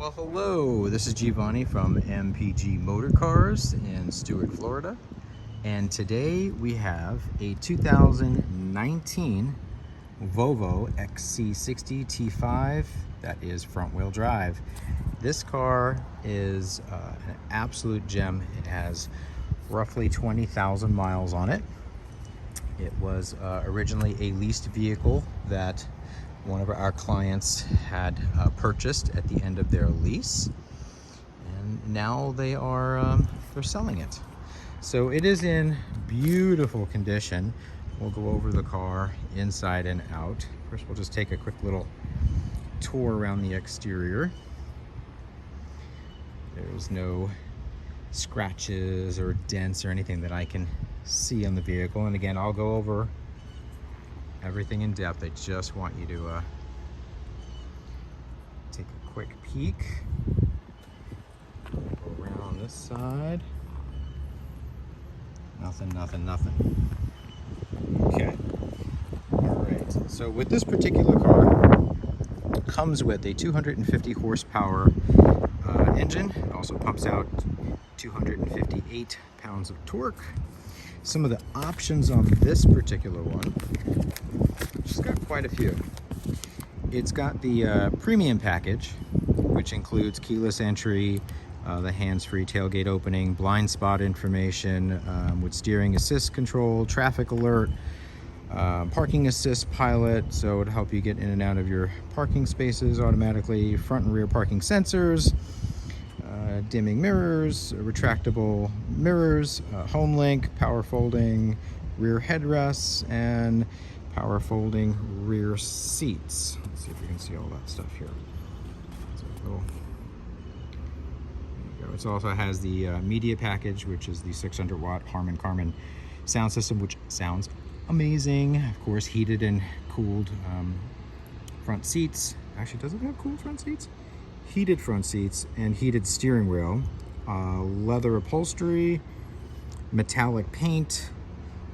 Well, hello, this is Giovanni from MPG Motor Cars in Stuart, Florida. And today we have a 2019 Volvo XC60 T5 that is front wheel drive. This car is an absolute gem. It has roughly 20,000 miles on it. It was originally a leased vehicle that one of our clients had purchased at the end of their lease, and now they are they're selling it. So it is in beautiful condition. We'll go over the car inside and out. First, we'll just take a quick little tour around the exterior. There's no scratches or dents or anything that I can see on the vehicle. And again, I'll go over everything in depth. I just want you to take a quick peek. Go around this side. Nothing. Okay. All right. So with this particular car, it comes with a 250 horsepower engine. It also pumps out 258 pounds of torque. Some of the options on this particular one, it's got quite a few. It's got the premium package, which includes keyless entry, the hands-free tailgate opening, blind spot information with steering assist control, traffic alert, parking assist pilot, so it'll help you get in and out of your parking spaces automatically, front and rear parking sensors, dimming mirrors, retractable mirrors, home link, power folding rear headrests, and power folding rear seats. Let's see if we can see all that stuff here. There you go. It also has the media package, which is the 600 watt Harman Kardon sound system, which sounds amazing. Of course, heated and cooled front seats. Actually, does it have cooled front seats? Heated front seats and heated steering wheel, leather upholstery, metallic paint.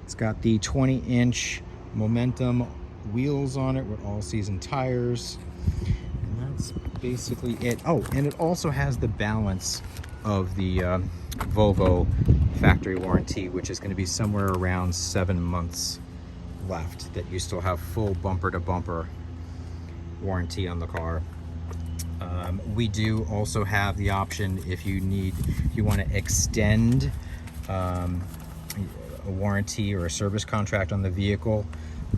It's got the 20-inch Momentum wheels on it with all-season tires, and that's basically it. Oh, and it also has the balance of the Volvo factory warranty, which is going to be somewhere around 7 months left, that you still have full bumper-to-bumper warranty on the car. We do also have the option, if you want to extend a warranty or a service contract on the vehicle,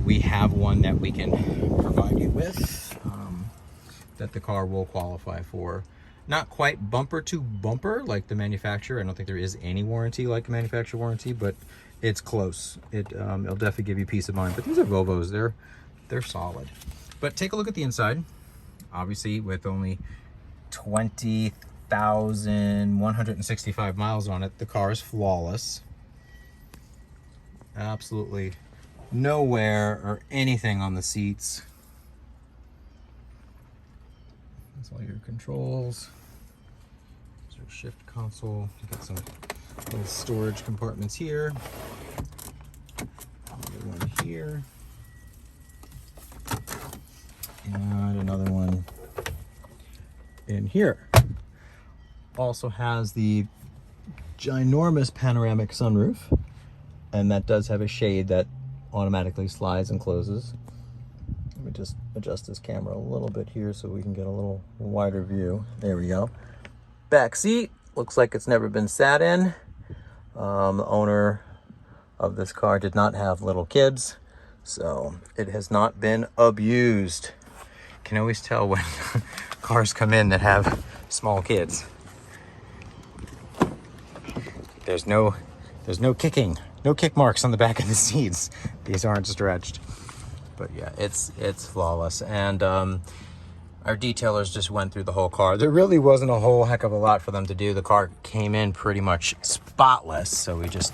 we have one that we can provide you with that the car will qualify for. Not quite bumper to bumper like the manufacturer. I don't think there is any warranty like the manufacturer warranty, but it's close. It'll definitely give you peace of mind. But these are Volvos. They're solid. But take a look at the inside. Obviously, with only 20,165 miles on it, the car is flawless. Absolutely no wear or anything on the seats. That's all your controls. There's your shift console. You got some little storage compartments here. Another one here. And another one in here. Also has the ginormous panoramic sunroof, and that does have a shade that automatically slides and closes. Let me just adjust this camera a little bit here so we can get a little wider view. There we go. Back seat looks like it's never been sat in. The owner of this car did not have little kids, so it has not been abused. Can always tell when cars come in that have small kids. There's no kicking, no kick marks on the back of the seats. These aren't stretched. But yeah, it's flawless. And our detailers just went through the whole car. There really wasn't a whole heck of a lot for them to do. The car came in pretty much spotless, so we just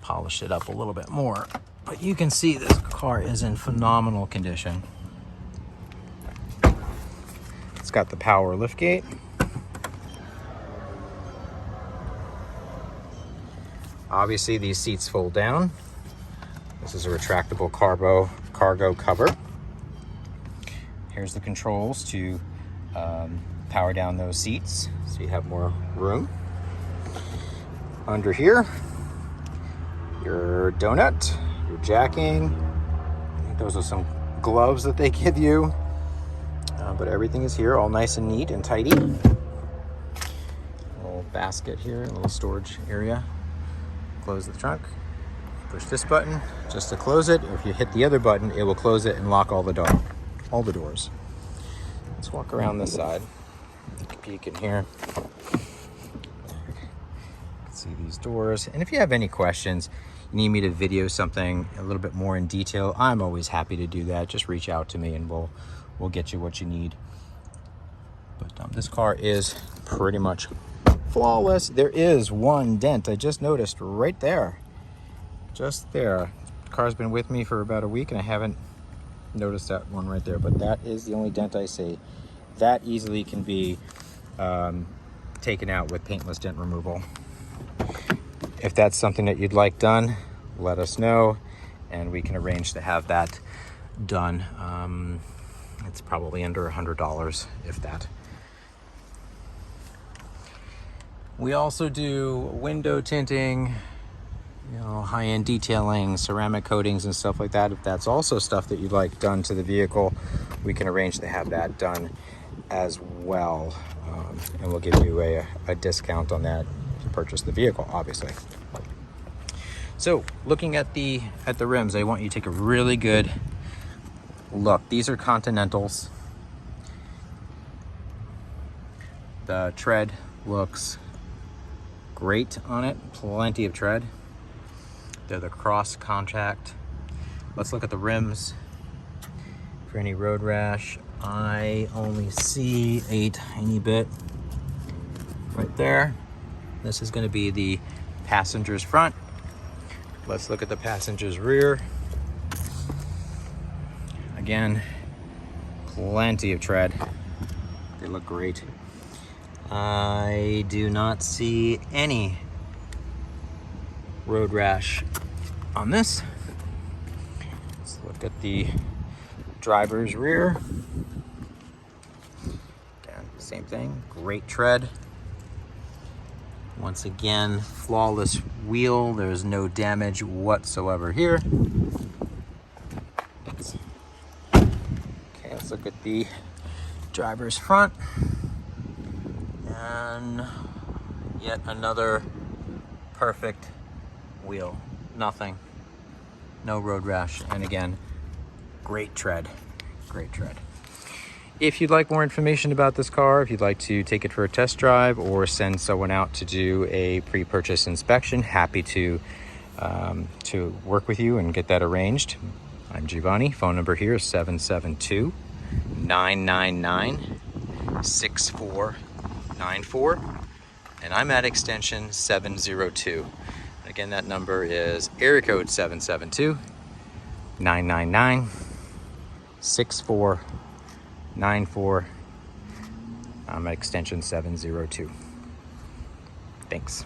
polished it up a little bit more. But you can see this car is in phenomenal condition. It's got the power liftgate. Obviously, these seats fold down. This is a retractable cargo cover. Here's the controls to Power down those seats so you have more room. Under here, your donut, your jacking. I think those are some gloves that they give you. But everything is here, all nice and neat and tidy. A little basket here, a little storage area. Close the trunk. Push this button just to close it. If you hit the other button, it will close it and lock all the doors. Let's walk around this side. Take a peek in here. See these doors. And if you have any questions, you need me to video something a little bit more in detail, I'm always happy to do that. Just reach out to me and we'll get you what you need. But this car is pretty much flawless. There is one dent I just noticed right there. Just there. The car's been with me for about a week and I haven't noticed that one right there, but that is the only dent I see. That easily can be taken out with paintless dent removal. If that's something that you'd like done, let us know and we can arrange to have that done. It's probably under $100, if that. We also do window tinting, high-end detailing, ceramic coatings and stuff like that. If that's also stuff that you'd like done to the vehicle, we can arrange to have that done as well. And we'll give you a discount on that to purchase the vehicle, obviously. So looking at the rims, I want you to take a really good look. These are Continentals. The tread looks great on it, plenty of tread. They're the cross contact. Let's look at the rims for any road rash. I only see a tiny bit right there. This is going to be the passenger's front. Let's look at the passenger's rear. Again, plenty of tread. They look great. I do not see any road rash on this. Let's look at the driver's rear. Again, same thing, great tread. Once again, flawless wheel. There's no damage whatsoever here. Okay, let's look at the driver's front. And yet another perfect wheel. Nothing. No road rash. And again, great tread. Great tread. If you'd like more information about this car, if you'd like to take it for a test drive or send someone out to do a pre-purchase inspection, happy to work with you and get that arranged. I'm Giovanni. Phone number here is 772-999-6494. And I'm at extension 702. Again, that number is area code 772-999-6494. I'm at extension 702. Thanks.